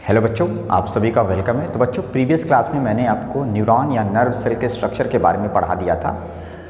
Hello बच्चों, आप सभी का वेलकम है। तो बच्चों, प्रीवियस क्लास में मैंने आपको न्यूरॉन या नर्व सेल के स्ट्रक्चर के बारे में पढ़ा दिया था।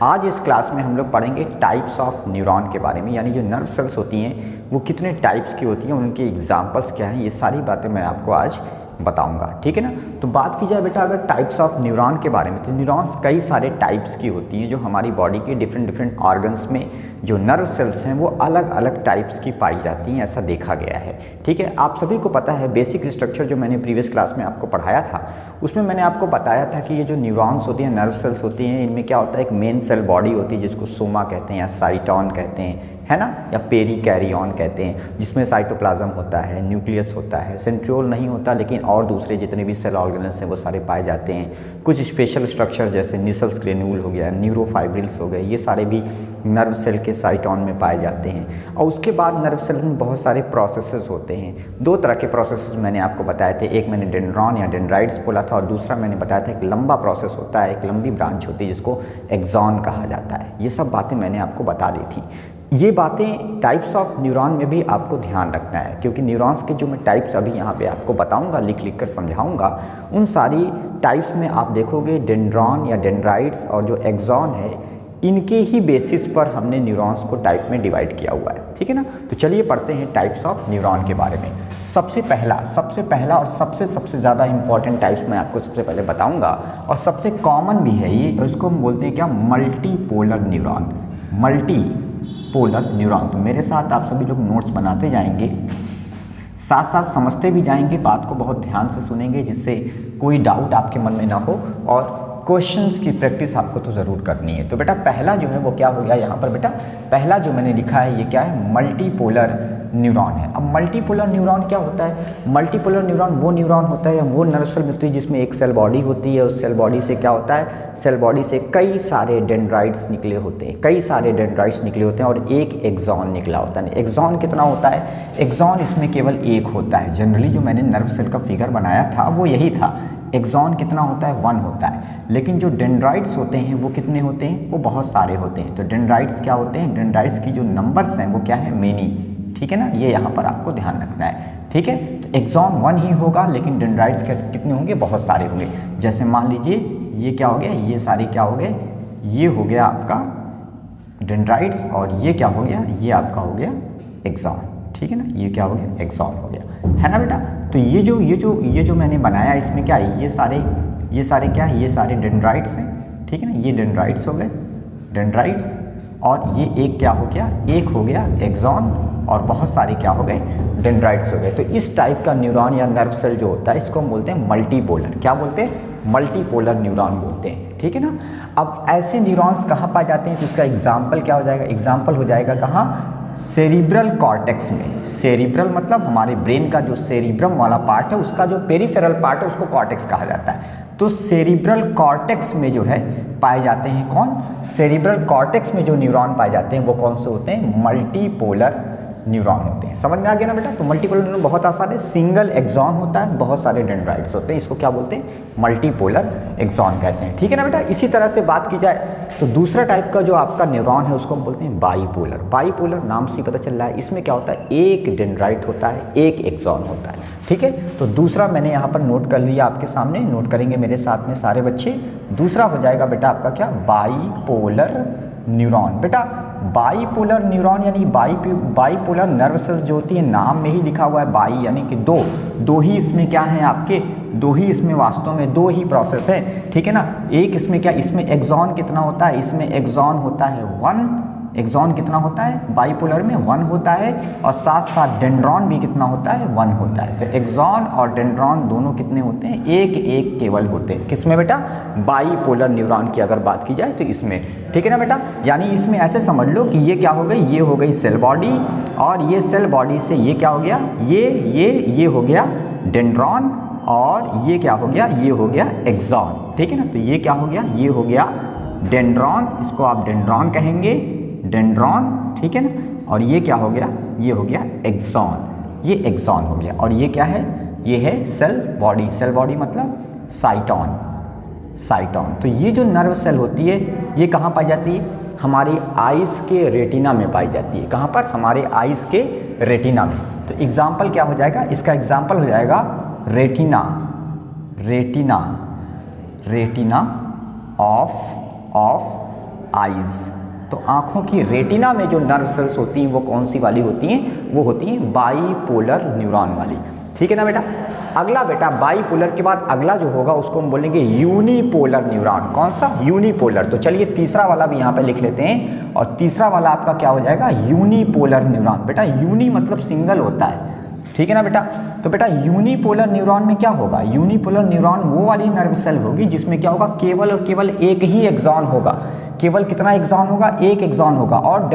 आज इस क्लास में हम लोग पढ़ेंगे टाइप्स ऑफ न्यूरॉन के बारे में, यानी जो नर्व सेल्स होती हैं वो कितने टाइप्स की होती हैं, उनके एग्जाम्पल्स क्या हैं, ये सारी बातें मैं आपको आज बताऊंगा। ठीक है ना। तो बात की जाए बेटा अगर टाइप्स ऑफ न्यूरॉन के बारे में, तो न्यूरॉन्स कई सारे टाइप्स की होती हैं जो हमारी बॉडी के डिफरेंट ऑर्गन्स में जो नर्व सेल्स हैं वो अलग अलग टाइप्स की पाई जाती हैं, ऐसा देखा गया है। ठीक है, आप सभी को पता है बेसिक स्ट्रक्चर जो मैंने प्रीवियस क्लास में आपको पढ़ाया था उसमें मैंने आपको बताया था कि ये जो न्यूरॉन्स होती हैं, नर्व सेल्स होती हैं, इनमें क्या होता है, एक मेन सेल बॉडी होती है जिसको सोमा कहते हैं या साइटॉन कहते हैं, है ना, या पेरी कैरियन कहते हैं, जिसमें साइटोप्लाज्म होता है, न्यूक्लियस होता है, सेंट्रियोल नहीं होता, लेकिन और दूसरे जितने भी सेल ऑर्गेनल्स हैं वो सारे पाए जाते हैं। कुछ स्पेशल स्ट्रक्चर जैसे निसल्स ग्रेन्यूल हो गया, न्यूरोफाइब्रिल्स हो गए, ये सारे भी नर्व सेल के साइटॉन में पाए जाते हैं। और उसके बाद नर्व सेल में बहुत सारे प्रोसेसेस होते हैं। दो तरह के प्रोसेसेस मैंने आपको बताए थे, एक मैंने डेंड्रॉन या डेंड्राइट्स बोला था और दूसरा मैंने बताया था एक लंबा प्रोसेस होता है, एक लंबी ब्रांच होती है जिसको एक्सॉन कहा जाता है। ये सब बातें मैंने आपको बता दी थी। ये बातें टाइप्स ऑफ न्यूरॉन में भी आपको ध्यान रखना है, क्योंकि न्यूरॉन्स के जो मैं टाइप्स अभी यहाँ पे आपको बताऊँगा, लिख लिख कर समझाऊँगा, उन सारी टाइप्स में आप देखोगे डेंड्रॉन या डेंड्राइट्स और जो एक्सॉन है इनके ही बेसिस पर हमने न्यूरॉन्स को टाइप में डिवाइड किया हुआ है। ठीक है ना। तो चलिए पढ़ते हैं टाइप्स ऑफ न्यूरॉन के बारे में। सबसे पहला और सबसे ज़्यादा इंपॉर्टेंट टाइप्स मैं आपको सबसे पहले बताऊंगा और सबसे कॉमन भी है ये, इसको हम बोलते हैं क्या, मल्टीपोलर न्यूरॉन। Multipolar neuron. तो मेरे साथ आप सभी लोग नोट्स बनाते जाएंगे, साथ साथ समझते भी जाएंगे, बात को बहुत ध्यान से सुनेंगे जिससे कोई डाउट आपके मन में ना हो, और क्वेश्चंस की प्रैक्टिस आपको तो ज़रूर करनी है। तो बेटा पहला जो है वो क्या हो गया यहाँ पर, बेटा पहला जो मैंने लिखा है ये क्या है, मल्टीपोलर न्यूरॉन है। अब मल्टीपोलर न्यूरॉन क्या होता है? मल्टीपोलर न्यूरॉन वो न्यूरॉन होता है या वो नर्व सेल होती है जिसमें एक सेल बॉडी होती है, उस सेल बॉडी से क्या होता है, सेल बॉडी से कई सारे डेंड्राइट्स निकले होते हैं, और एक एक्सॉन निकला होता है। एक्सॉन कितना होता है? एक्सॉन इसमें केवल एक होता है। जनरली जो मैंने नर्व सेल का फिगर बनाया था वो यही था, एक्सॉन कितना होता है, 1 होता है। लेकिन जो डेंड्राइट्स होते हैं वो कितने होते हैं, वो बहुत सारे होते हैं। तो डेंड्राइट्स क्या होते हैं, डेंड्राइट्स की जो नंबर्स हैं वो क्या है, मेनी। ठीक है ना, ये यहाँ पर आपको ध्यान रखना है। ठीक है, तो एक्सॉन 1 ही होगा लेकिन डेंड्राइट्स कितने होंगे, बहुत सारे होंगे। जैसे मान लीजिए ये क्या हो गया, ये सारे क्या हो गए, ये हो गया आपका डेंड्राइट्स, और ये क्या हो गया, ये आपका हो गया एक्सॉन। ठीक है ना, ये क्या हो गया, एक्सॉन हो गया, है ना बेटा। तो ये जो मैंने बनाया इसमें क्या है, ये सारे क्या है, ये सारे डेंड्राइट्स हैं। ठीक है ना, ये डेंड्राइट्स हो गए, डेंड्राइट्स, और ये एक क्या हो गया, एक हो गया एक्सॉन, और बहुत सारे क्या हो गए, डेंड्राइट्स हो गए। तो इस टाइप का न्यूरॉन या नर्व सेल जो होता है इसको हम बोलते हैं मल्टीपोलर। क्या बोलते हैं, मल्टीपोलर न्यूरॉन बोलते हैं। ठीक है ना। अब ऐसे न्यूरॉन्स कहाँ पाए जाते हैं, तो इसका एग्जाम्पल क्या हो जाएगा, एग्जाम्पल हो जाएगा कहाँ, सेरिब्रल कॉर्टेक्स में। सेरिब्रल मतलब हमारे ब्रेन का जो सेरिब्रम वाला पार्ट है उसका जो पेरिफेरल पार्ट है उसको कॉर्टेक्स कहा जाता है। तो सेरिब्रल कॉर्टेक्स में जो है पाए जाते हैं कौन, सेरिब्रल कॉर्टेक्स में जो न्यूरॉन पाए जाते हैं वो कौन से होते हैं, मल्टीपोलर न्यूरॉन होते हैं। समझ में आ गया ना बेटा। तो मल्टीपोलर न्यूरॉन बहुत आसान है, सिंगल एक्सॉन होता है, बहुत सारे डेंड्राइट्स होते हैं, इसको क्या बोलते हैं, मल्टीपोलर एक्सॉन कहते हैं। ठीक है ना बेटा। इसी तरह से बात की जाए तो दूसरा टाइप का जो आपका न्यूरॉन है उसको हम बोलते हैं बाईपोलर। बाईपोलर नाम से पता चल रहा है, इसमें क्या होता है, एक डेंड्राइट होता है, एक एक्सॉन होता है। ठीक है, तो दूसरा मैंने यहाँ पर नोट कर लिया आपके सामने, नोट करेंगे मेरे साथ में सारे बच्चे। दूसरा हो जाएगा बेटा आपका क्या, बाईपोलर न्यूरॉन। बेटा बाईपोलर न्यूरॉन यानी बाईपोलर नर्व सेल्स जो होती है, नाम में ही लिखा हुआ है बाई, यानी कि दो ही इसमें क्या है आपके, दो ही इसमें वास्तव में दो ही प्रोसेस है। ठीक है ना। एक इसमें क्या, इसमें एक्सॉन कितना होता है, इसमें एक्सॉन होता है 1, एक्सॉन कितना होता है, बाईपोलर में 1 होता है, और साथ साथ डेंड्रॉन भी कितना होता है, 1 होता है। तो एक्सॉन और डेंड्रॉन दोनों कितने होते हैं, एक केवल होते हैं। किसमें बेटा, बाईपोलर न्यूरॉन की अगर बात की जाए तो इसमें। ठीक है ना बेटा। यानी इसमें ऐसे समझ लो कि ये क्या हो गई, ये हो गई सेल बॉडी, और ये सेल बॉडी से ये क्या हो गया, ये हो गया डेंड्रॉन, और ये क्या हो गया, ये हो गया एक्सॉन। ठीक है ना। तो ये क्या हो गया, ये हो गया डेंड्रॉन, इसको आप डेंड्रॉन कहेंगे, डेंड्रॉन। ठीक है ना। और ये क्या हो गया, ये हो गया एक्सॉन, ये एक्सॉन हो गया। और ये क्या है, ये है सेल बॉडी। सेल बॉडी मतलब साइटॉन। तो ये जो नर्व सेल होती है ये कहाँ पाई जाती है, हमारी आइस के रेटिना में पाई जाती है। कहाँ पर, हमारे आइस के रेटिना में। तो एग्जाम्पल क्या हो जाएगा, इसका एग्जाम्पल हो जाएगा retina, retina, retina of eyes. तो आँखों की रेटिना में जो नर्व सेल्स होती हैं वो कौन सी वाली होती हैं? वो होती हैं बाईपोलर न्यूरॉन वाली। ठीक है ना बेटा। अगला बेटा बाईपोलर के बाद अगला जो होगा उसको हम बोलेंगे यूनिपोलर न्यूरॉन। कौन सा? यूनिपोलर। तो चलिए तीसरा वाला भी यहाँ पे लिख लेते हैं, और तीसरा वाला आपका क्या हो जाएगा? Unipolar neuron. बेटा यूनि मतलब सिंगल होता है, ठीक है ना बेटा। तो बेटा यूनिपोलर न्यूरॉन में क्या होगा? यूनिपोलर न्यूरॉन वो वाली नर्व सेल होगी जिसमें क्या होगा? केवल और केवल एक ही एक्सॉन होगा। केवल कितना एक्सॉन होगा? एक एक्सॉन होगा, और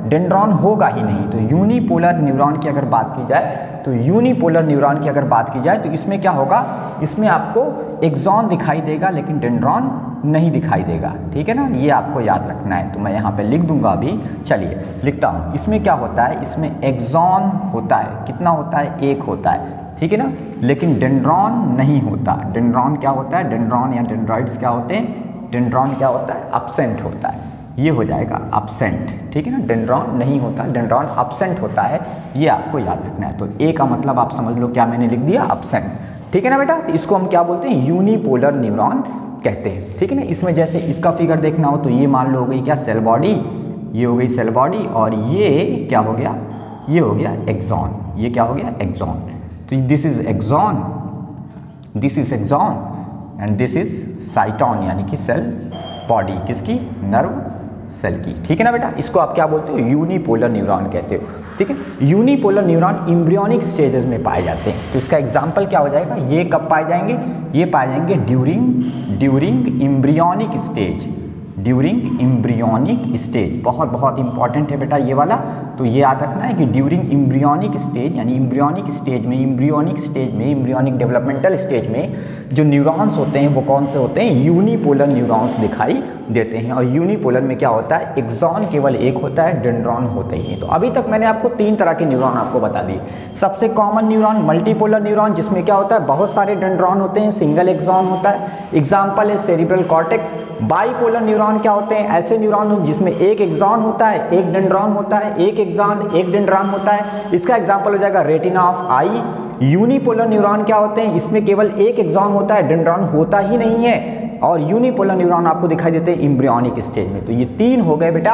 डेंड्रॉन होगा ही नहीं। तो यूनिपोलर न्यूरॉन की अगर बात की जाए, तो यूनिपोलर न्यूरॉन की अगर बात की जाए तो इसमें क्या होगा? इसमें आपको एक्सॉन दिखाई देगा लेकिन डेंड्रॉन नहीं दिखाई देगा। ठीक है ना, ये आपको याद रखना है। तो मैं यहाँ पे लिख दूंगा अभी। चलिए लिखता हूँ। इसमें क्या होता है? इसमें एक्सॉन होता है। कितना होता है? एक होता है, ठीक है ना। लेकिन डेंड्रॉन नहीं होता। डेंड्रॉन क्या होता है? डेंड्रॉन या डेंड्राइट्स क्या होते हैं? डेंड्रॉन क्या होता है? अब्सेंट होता है। ये हो जाएगा अब्सेंट, ठीक है ना। डेंड्रॉन नहीं होता, डेंड्रॉन अब्सेंट होता है, ये आपको याद रखना है। तो ए का मतलब आप समझ लो क्या मैंने लिख दिया? अब्सेंट। ठीक है ना बेटा। तो इसको हम क्या बोलते हैं? यूनिपोलर न्यूरॉन कहते हैं, ठीक है ना। इसमें जैसे इसका फिगर देखना हो तो ये मान लो हो गई क्या? Cell body. ये हो गई सेल बॉडी, और ये क्या हो गया? ये हो गया एक्सॉन। ये क्या हो गया? एक्सॉन। तो this is axon, this is axon, and this is cyton, यानी कि सेल बॉडी किसकी? नर्व सेल की। ठीक है ना बेटा। इसको आप क्या बोलते हो? यूनिपोलर न्यूरॉन कहते हो, ठीक है। यूनिपोलर न्यूरॉन एम्ब्रियोनिक स्टेजेस में पाए जाते हैं। तो इसका एग्जांपल क्या हो जाएगा? ये कब पाए जाएंगे? ये पाए जाएंगे during embryonic stage, during embryonic stage. बहुत बहुत इंपॉर्टेंट है बेटा ये वाला। तो ये याद रखना है कि ड्यूरिंग एम्ब्रियोनिक स्टेज, यानी एम्ब्रियोनिक स्टेज में, एम्ब्रियोनिक डेवलपमेंटल स्टेज में जो न्यूरॉन्स होते हैं वो कौन से होते हैं? यूनिपोलर न्यूरॉन्स दिखाई देते हैं। और यूनिपोलर में क्या होता है? एक्सॉन केवल एक होता है, डेंड्रॉन होते ही हैं। तो अभी तक मैंने आपको 3 तरह के न्यूरॉन आपको बता दिए। सबसे कॉमन न्यूरॉन मल्टीपोलर न्यूरॉन, जिसमें क्या होता है? बहुत सारे डेंड्रॉन होते हैं, सिंगल एक्सॉन होता है। एग्जाम्पल है सेरिब्रल कॉर्टेक्स। बाईपोलर न्यूरॉन क्या होते हैं? ऐसे न्यूरॉन जिसमें एक एक्सॉन होता है, एक डेंड्रॉन होता है, एक एक्सॉन एक डेंड्रॉन होता है। इसका एग्जाम्पल हो जाएगा retina of I. Unipolar neuron क्या होते हैं? इसमें केवल एक एक्सॉन होता है, डेंड्रॉन होता ही नहीं है, और यूनिपोलर न्यूरॉन आपको दिखाई देते हैं एम्ब्रियोनिक स्टेज में। तो ये 3 हो गए बेटा।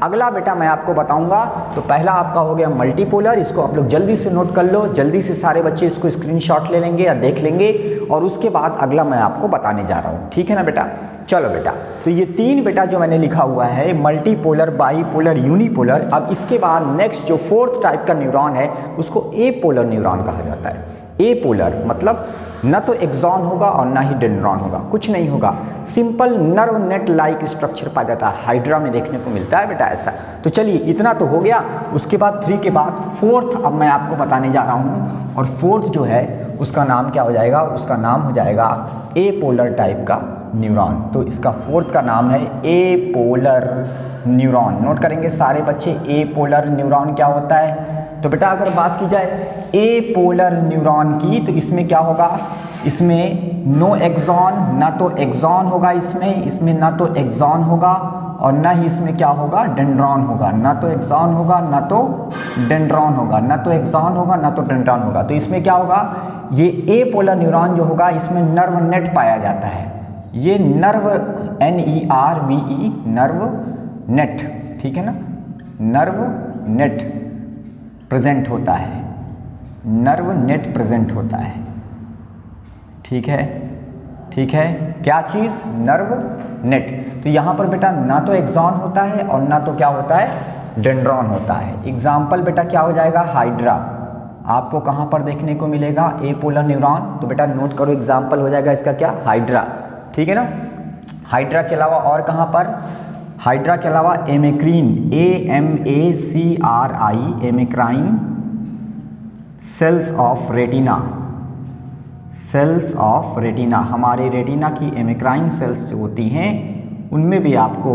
अगला बेटा मैं आपको बताऊंगा। तो पहला आपका हो गया मल्टीपोलर। इसको आप लोग जल्दी से नोट कर लो, जल्दी से सारे बच्चे इसको स्क्रीनशॉट ले लेंगे या देख लेंगे, और उसके बाद अगला मैं आपको बताने जा रहा हूँ, ठीक है ना बेटा। चलो बेटा, तो ये 3 बेटा जो मैंने लिखा हुआ है, मल्टीपोलर, बाईपोलर, यूनिपोलर। अब इसके बाद नेक्स्ट जो 4th टाइप का न्यूरॉन है उसको एपोलर न्यूरॉन कहा जाता है। एपोलर मतलब न तो एक्सॉन होगा और ना ही डेंड्रॉन होगा, कुछ नहीं होगा, simple nerve net like structure पाया जाता है। हाइड्रा में देखने को मिलता है बेटा ऐसा। तो चलिए इतना तो हो गया। उसके बाद 3 के बाद 4th अब मैं आपको बताने जा रहा हूँ, और 4th जो है उसका नाम क्या हो जाएगा? उसका नाम हो जाएगा एपोलर टाइप का न्यूरॉन। तो इसका 4th का नाम है एपोलर न्यूरॉन। नोट करेंगे सारे बच्चे, एपोलर न्यूरॉन क्या होता है। तो बेटा अगर बात की जाए एपोलर न्यूरॉन की, तो इसमें क्या होगा? इसमें नो एक्सॉन, ना तो एक्सॉन होगा इसमें ना तो एक्सॉन होगा, और ना ही इसमें क्या होगा? डेंड्रॉन होगा। ना तो एक्सॉन होगा, ना तो डेंड्रॉन होगा, ना तो एक्सॉन होगा, ना तो डेंड्रॉन होगा। तो इसमें क्या होगा? ये एपोलर न्यूरॉन जो होगा इसमें नर्व नेट पाया जाता है। ये नर्व NERVE नर्व नेट, ठीक है ना, नर्व नेट प्रेजेंट होता है, नर्व नेट प्रेजेंट होता है, ठीक है, ठीक है। क्या चीज़? Nerve net. तो यहाँ पर बेटा ना तो एक्सॉन होता है और ना तो क्या होता है? डेंड्रॉन होता है। एग्जाम्पल बेटा क्या हो जाएगा? हाइड्रा। आपको कहाँ पर देखने को मिलेगा एपोलर न्यूरॉन? तो बेटा नोट करो, एग्जाम्पल हो जाएगा इसका क्या? हाइड्रा, ठीक है ना। हाइड्रा के अलावा और कहाँ पर? हाइड्रा के अलावा amacrine, AMACRI, amacrine, cells of retina, cells of retina, हमारे रेटिना की एमेक्राइन सेल्स जो होती हैं उनमें भी आपको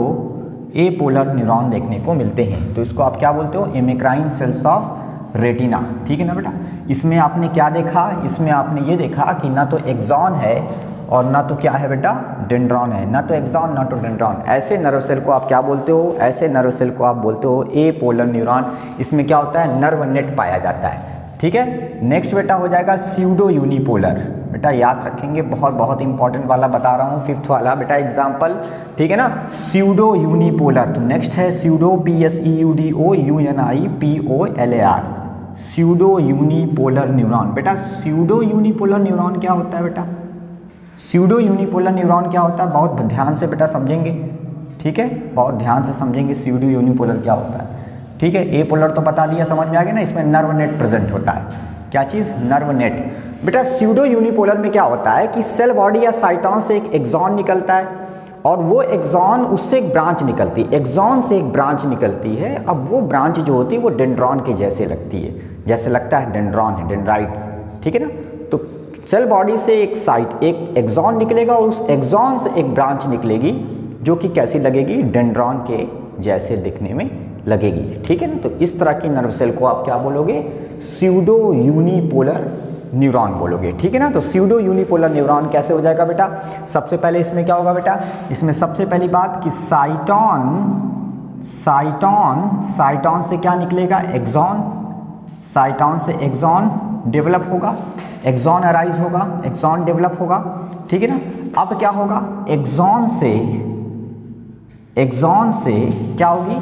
एपोलर न्यूरॉन देखने को मिलते हैं। तो इसको आप क्या बोलते हो? एमेक्राइन सेल्स ऑफ रेटिना, ठीक है ना बेटा। इसमें आपने क्या देखा? इसमें आपने ये देखा कि ना तो एक्सॉन है और ना तो क्या है बेटा? डेंड्रॉन है। ना तो एक्सॉन ना तो डेंड्रॉन। ऐसे नर्व सेल को आप क्या बोलते हो? ऐसे नर्व सेल को आप बोलते हो एपोलर न्यूरॉन। इसमें क्या होता है? नर्व नेट पाया जाता है, ठीक है। नेक्स्ट बेटा हो जाएगा स्यूडो यूनिपोलर। बेटा याद रखेंगे, बहुत बहुत इंपॉर्टेंट वाला बता रहा हूँ, फिफ्थ वाला बेटा एग्जाम्पल, ठीक है ना। Pseudo unipolar. तो नेक्स्ट है pseudo, PSEUDO UNIPOLAR, pseudo unipolar neuron. बेटा स्यूडो यूनिपोलर न्यूरॉन क्या होता है बेटा? स्यूडो यूनिपोलर न्यूरॉन क्या होता है? बहुत ध्यान से बेटा समझेंगे, ठीक है, बहुत ध्यान से समझेंगे स्यूडो यूनिपोलर क्या होता है, ठीक है। ए पोलर तो बता दिया, समझ में आ गया ना। इसमें नर्व नेट प्रेजेंट होता है। क्या चीज़? Nerve net. बेटा स्यूडो यूनिपोलर में क्या होता है कि सेल बॉडी या साइटोन से एक एक्सॉन निकलता है और वो एक्सॉन, उससे एक ब्रांच निकलती है, एक्सॉन से एक ब्रांच निकलती है। अब वो ब्रांच जो होती है वो डेंड्रॉन के जैसे लगती है, जैसे लगता है डेंड्रॉन है, डेंड्राइट्स, ठीक है ना। तो सेल बॉडी से एक साइट, एक एक्सॉन निकलेगा और उस एक्सॉन से एक ब्रांच निकलेगी जो कि कैसी लगेगी? डेंड्रॉन के जैसे दिखने में लगेगी, ठीक है ना। तो इस तरह की नर्व सेल को आप क्या बोलोगे? स्यूडो यूनिपोलर न्यूरॉन बोलोगे, ठीक है ना। तो स्यूडो यूनिपोलर न्यूरॉन कैसे हो जाएगा बेटा? सबसे पहले इसमें क्या होगा बेटा? इसमें सबसे पहली बात कि साइटोन से क्या निकलेगा? एक्सॉन। साइटोन से एक्सॉन डेवलप होगा, एक्सॉन अराइज होगा, एक्सॉन डेवलप होगा, ठीक है ना। अब क्या होगा? एक्सॉन से क्या होगी?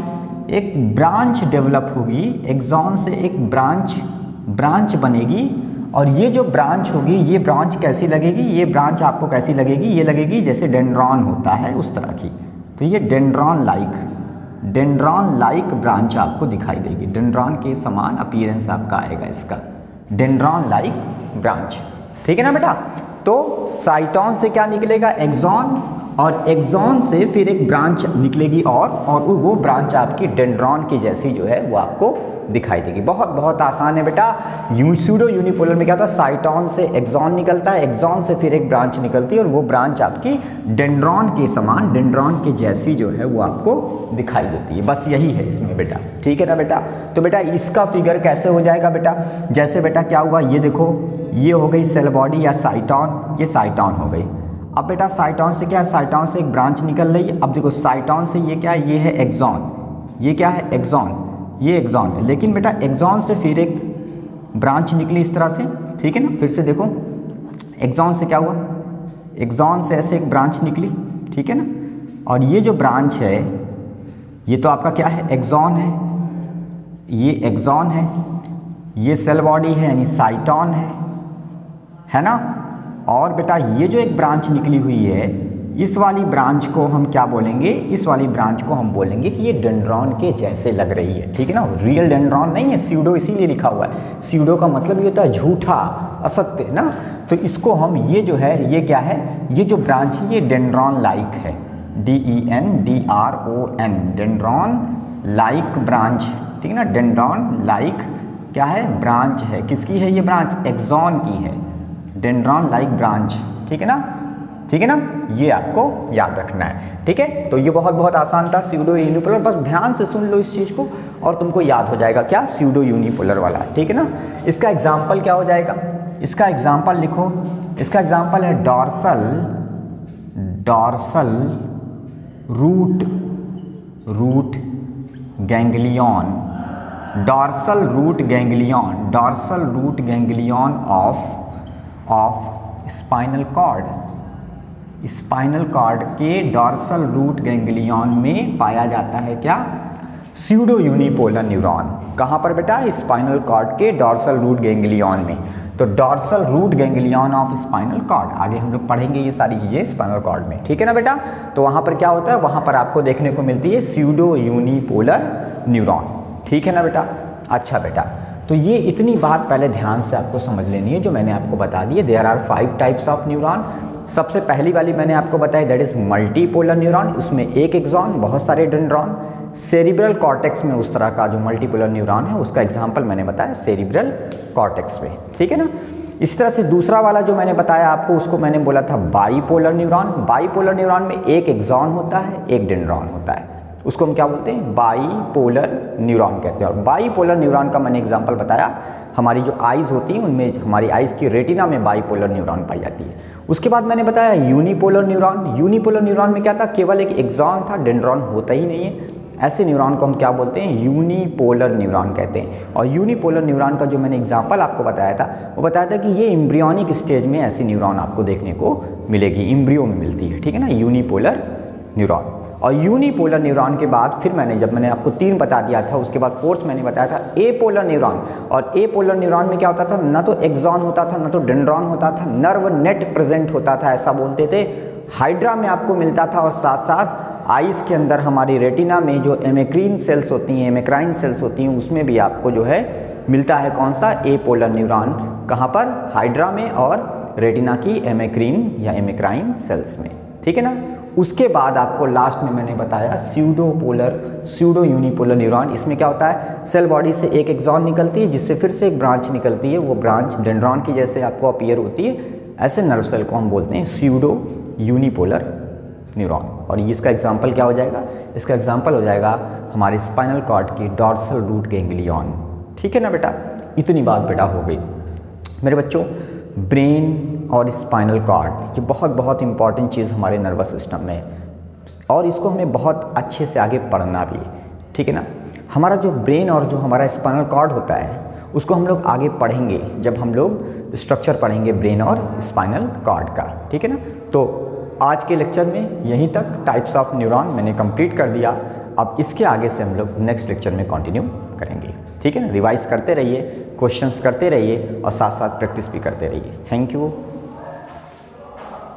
एक ब्रांच डेवलप होगी, एक्सॉन से एक ब्रांच बनेगी। और ये जो ब्रांच होगी, ये ब्रांच कैसी लगेगी? ये ब्रांच आपको कैसी लगेगी? ये लगेगी जैसे डेंड्रॉन होता है उस तरह की। तो ये डेंड्रॉन लाइक ब्रांच आपको दिखाई देगी, डेंड्रॉन के समान अपीयरेंस आपका आएगा इसका, डेंड्रॉन लाइक ब्रांच, ठीक है ना बेटा। तो साइटोन से क्या निकलेगा? एक्सॉन, और एक्सॉन से फिर एक ब्रांच निकलेगी और वो ब्रांच आपकी डेंड्रॉन की जैसी जो है वो आपको दिखाई देगी। बहुत बहुत आसान है बेटा। स्यूडो यूनिपोलर में क्या होता है? साइटोन से एक्सॉन निकलता है, एक्सॉन से फिर एक ब्रांच निकलती है और वो ब्रांच आपकी डेंड्रॉन के समान, डेंड्रॉन के जैसी जो है वो आपको दिखाई देती है। बस यही है इसमें बेटा, ठीक है ना बेटा। तो बेटा इसका फिगर कैसे हो जाएगा बेटा? जैसे बेटा क्या हुआ, ये देखो, ये हो गई सेल बॉडी या साइटोन, ये साइटोन हो गई। अब बेटा साइटोन से क्या है? साइटोन से एक ब्रांच निकल रही है। अब देखो साइटोन से ये क्या है? ये है एक्सॉन, ये क्या है? एक्सॉन, ये एक्सॉन है। लेकिन बेटा एक्सॉन से फिर एक ब्रांच निकली इस तरह से, ठीक है ना। फिर से देखो, एक्सॉन से क्या हुआ? एक्सॉन से ऐसे एक ब्रांच निकली, ठीक है ना। और ये जो ब्रांच है ये तो आपका क्या है? एक्सॉन है, ये एक्सॉन है, ये सेल बॉडी है यानी साइटोन है ना। और बेटा ये जो एक ब्रांच निकली हुई है, इस वाली ब्रांच को हम क्या बोलेंगे? इस वाली ब्रांच को हम बोलेंगे कि ये डेंड्रॉन के जैसे लग रही है, ठीक है ना। रियल डेंड्रॉन नहीं है, स्यूडो इसीलिए लिखा हुआ है। स्यूडो का मतलब ये होता है झूठा, असत्य ना। तो इसको हम, ये जो है ये क्या है? ये जो ब्रांच है ये डेंड्रॉन लाइक है, DENDRON, डेंड्रॉन लाइक ब्रांच, ठीक है ना। डेंड्रॉन लाइक क्या है? ब्रांच है। किसकी है ये ब्रांच? एक्सॉन की है, डेंड्रॉन लाइक ब्रांच, ठीक है ना, ठीक है ना। ये आपको याद रखना है, ठीक है। तो ये बहुत बहुत आसान था स्यूडो यूनिपोलर, बस ध्यान से सुन लो इस चीज़ को और तुमको याद हो जाएगा क्या? स्यूडो यूनिपोलर वाला, ठीक है ना। इसका एग्जाम्पल क्या हो जाएगा? इसका एग्जाम्पल लिखो। इसका एग्जाम्पल है dorsal root ganglion, dorsal root ganglion of spinal cord के डॉर्सल रूट गैंग्लियन में पाया जाता है क्या? Pseudo unipolar neuron. कहाँ पर बेटा? स्पाइनल कॉर्ड के डॉर्सल रूट गैंग्लियन में। तो dorsal root ganglion of spinal cord, आगे हम लोग पढ़ेंगे ये सारी चीज़ें स्पाइनल कॉर्ड में, ठीक है ना बेटा। तो वहाँ पर क्या होता है? वहाँ पर आपको देखने को मिलती है स्यूडो यूनिपोलर न्यूरॉन, ठीक है ना बेटा। अच्छा बेटा, तो ये इतनी बात पहले ध्यान से आपको समझ लेनी है जो मैंने आपको बता दी है। There are 5 types of neuron. सबसे पहली वाली मैंने आपको बताई, दैट इज मल्टीपोलर न्यूरॉन। उसमें एक एक्सॉन, बहुत सारे डेंड्रॉन। सेरिब्रल कॉर्टेक्स में उस तरह का जो मल्टीपोलर न्यूरॉन है उसका एग्जाम्पल मैंने बताया सेरिब्रल कॉर्टेक्स में, ठीक है ना। इस तरह से दूसरा वाला जो मैंने बताया आपको, उसको मैंने बोला था बाईपोलर न्यूरॉन। बाईपोलर न्यूरॉन में एक एक्सॉन होता है, एक डेंड्रॉन होता है, उसको हम क्या बोलते हैं? बाईपोलर न्यूरॉन कहते हैं। और बाईपोलर न्यूरॉन का मैंने एग्जांपल बताया, हमारी जो आइज़ होती हैं उनमें, हमारी आइज़ की रेटिना में बाईपोलर न्यूरॉन पाई जाती है। उसके बाद मैंने बताया यूनिपोलर न्यूरॉन। यूनिपोलर न्यूरॉन में क्या था? केवल एक एक्सॉन था, डेंड्रॉन होता ही नहीं है। ऐसे न्यूरॉन को हम क्या बोलते हैं, यूनिपोलर न्यूरॉन कहते हैं। और यूनिपोलर न्यूरॉन का जो मैंने एग्जांपल आपको बताया था, वो बताया था कि ये एम्ब्रियोनिक स्टेज में ऐसी न्यूरॉन आपको देखने को मिलेगी, एम्ब्रियो में मिलती है, ठीक है ना, यूनिपोलर न्यूरॉन। और यूनिपोलर न्यूरॉन के बाद फिर मैंने आपको 3 बता दिया था, उसके बाद 4th मैंने बताया था एपोलर न्यूरॉन। और एपोलर न्यूरॉन में क्या होता था, ना तो एक्सॉन होता था, ना तो डेंड्रॉन होता था, नर्व नेट प्रेजेंट होता था, ऐसा बोलते थे। हाइड्रा में आपको मिलता था, और साथ साथ आइस के अंदर हमारी रेटिना में जो एमेक्रीन सेल्स होती हैं, एमेक्राइन सेल्स होती हैं, उसमें भी आपको जो है मिलता है कौन सा, एपोलर न्यूरॉन। कहाँ पर, हाइड्रा में और रेटिना की एमेक्रीन या एमेक्राइन सेल्स में, ठीक है ना। उसके बाद आपको लास्ट में मैंने बताया स्यूडो यूनिपोलर न्यूरॉन। इसमें क्या होता है, सेल बॉडी से एक एक्सॉन निकलती है, जिससे फिर से एक ब्रांच निकलती है, वो ब्रांच डेंड्रॉन की जैसे आपको अपीयर होती है। ऐसे नर्व सेल को हम बोलते हैं स्यूडो यूनिपोलर न्यूरॉन। और इसका एग्जाम्पल क्या हो जाएगा, इसका एग्जाम्पल हो जाएगा हमारे स्पाइनल कॉर्ड की डॉर्सल रूट गैंग्लियन, ठीक है ना बेटा। इतनी बात बेटा हो गई मेरे बच्चों। ब्रेन और स्पाइनल कॉर्ड ये बहुत बहुत इंपॉर्टेंट चीज़ हमारे नर्वस सिस्टम में, और इसको हमें बहुत अच्छे से आगे पढ़ना भी है, ठीक है ना। हमारा जो ब्रेन और जो हमारा स्पाइनल कॉर्ड होता है, उसको हम लोग आगे पढ़ेंगे जब हम लोग स्ट्रक्चर पढ़ेंगे ब्रेन और स्पाइनल कॉर्ड का, ठीक है ना। तो आज के लेक्चर में यहीं तक टाइप्स ऑफ न्यूरॉन मैंने कंप्लीट कर दिया। अब इसके आगे से हम लोग नेक्स्ट लेक्चर में कंटिन्यू करेंगे, ठीक है ना। रिवाइज करते रहिए, क्वेश्चंस करते रहिए, और साथ साथ प्रैक्टिस भी करते रहिए। Thank you.